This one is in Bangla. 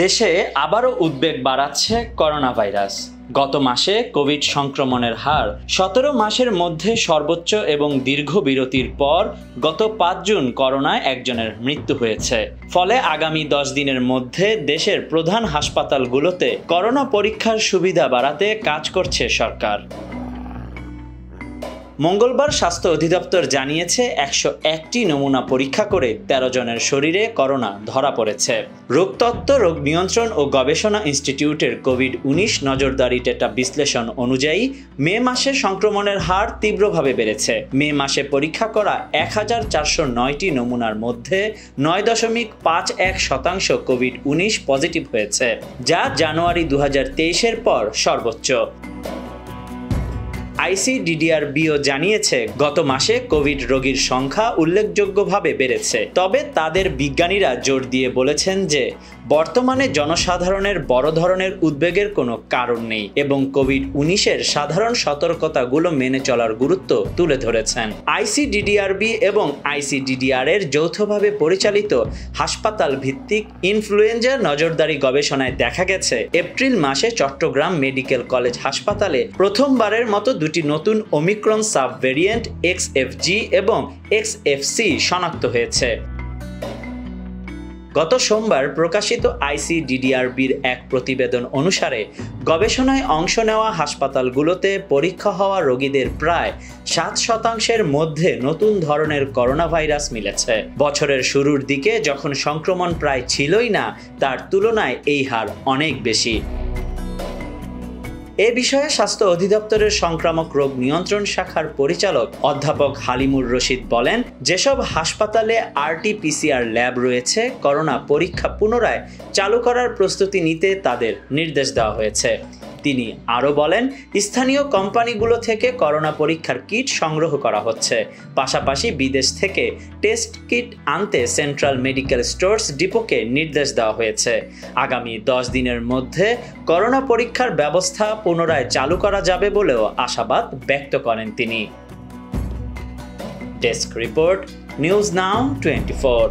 দেশে আবারও উদ্বেগ বাড়াচ্ছে করোনা ভাইরাস। গত মাসে কোভিড সংক্রমণের হার 17 মাসের মধ্যে সর্বোচ্চ এবং দীর্ঘ বিরতির পর গত 5 জুন করোনায় একজনের মৃত্যু হয়েছে। ফলে আগামী 10 দিনের মধ্যে দেশের প্রধান হাসপাতালগুলোতে করোনা পরীক্ষার সুবিধা বাড়াতে কাজ করছে সরকার। মঙ্গলবার স্বাস্থ্য অধিদপ্তর জানিয়েছে 101টি নমুনা পরীক্ষা করে 13 জনের শরীরে করোনা ধরা পড়েছে। রোগতত্ত্ব, রোগ নিয়ন্ত্রণ ও গবেষণা ইনস্টিটিউটের কোভিড-19 নজরদারি ডেটা বিশ্লেষণ অনুযায়ী মে মাসে সংক্রমণের হার তীব্রভাবে বেড়েছে। মে মাসে পরীক্ষা করা 1409টি নমুনার মধ্যে 9.51% কোভিড-19 পজিটিভ হয়েছে, যা জানুয়ারি 2023-এর পর সর্বোচ্চ। আইসিডিডিআরবিও জানিয়েছে গত মাসে কোভিড রোগীর সংখ্যা উল্লেখযোগ্যভাবে বেড়েছে। তবে তাদের বিজ্ঞানীরা জোর দিয়ে বলেছেন যে বর্তমানে জনসাধারণের বড় ধরনের উদ্বেগের কোনো কারণ নেই এবং কোভিড-19-এর সাধারণ সতর্কতাগুলো মেনে চলার গুরুত্ব তুলে ধরেছেন। আইসিডিডিআরবি এবং আইসিডিডিআর এর যৌথভাবে পরিচালিত হাসপাতাল ভিত্তিক ইনফ্লুয়েঞ্জা নজরদারি গবেষণায় দেখা গেছে এপ্রিল মাসে চট্টগ্রাম মেডিকেল কলেজ হাসপাতালে প্রথমবারের মতো দুটি নতুন ওমিক্রন সাব ভেরিয়েন্ট XFG এবং XFC শনাক্ত হয়েছে। গত সোমবার প্রকাশিত আইসিডিডিআরবির এক প্রতিবেদন অনুসারে গবেষণায় অংশ নেওয়া হাসপাতালগুলোতে পরীক্ষা হওয়া রোগীদের প্রায় 7% মধ্যে নতুন ধরনের করোনা ভাইরাস মিলেছে। বছরের শুরুর দিকে যখন সংক্রমণ প্রায় ছিলই না, তার তুলনায় এই হার অনেক বেশি। এ বিষয়ে স্বাস্থ্য অধিদপ্তরের সংক্রামক রোগ নিয়ন্ত্রণ শাখার পরিচালক অধ্যাপক হালিমুর রশিদ বলেন, যেসব হাসপাতালে RT-PCR ল্যাব রয়েছে, করোনা পরীক্ষা পুনরায় চালু করার প্রস্তুতি নিতে তাদের নির্দেশ দেওয়া হয়েছে। তিনি আরও বলেন, স্থানীয় কোম্পানিগুলো থেকে করোনা পরীক্ষার কিট সংগ্রহ করা হচ্ছে। পাশাপাশি বিদেশ থেকে টেস্ট কিট আনতে সেন্ট্রাল মেডিকেল স্টোর্স ডিপোকে নির্দেশ দেওয়া হয়েছে। আগামী 10 দিনের মধ্যে করোনা পরীক্ষার ব্যবস্থা পুনরায় চালু করা যাবে বলেও আশাবাদ ব্যক্ত করেন তিনি। Desk report, news now 24।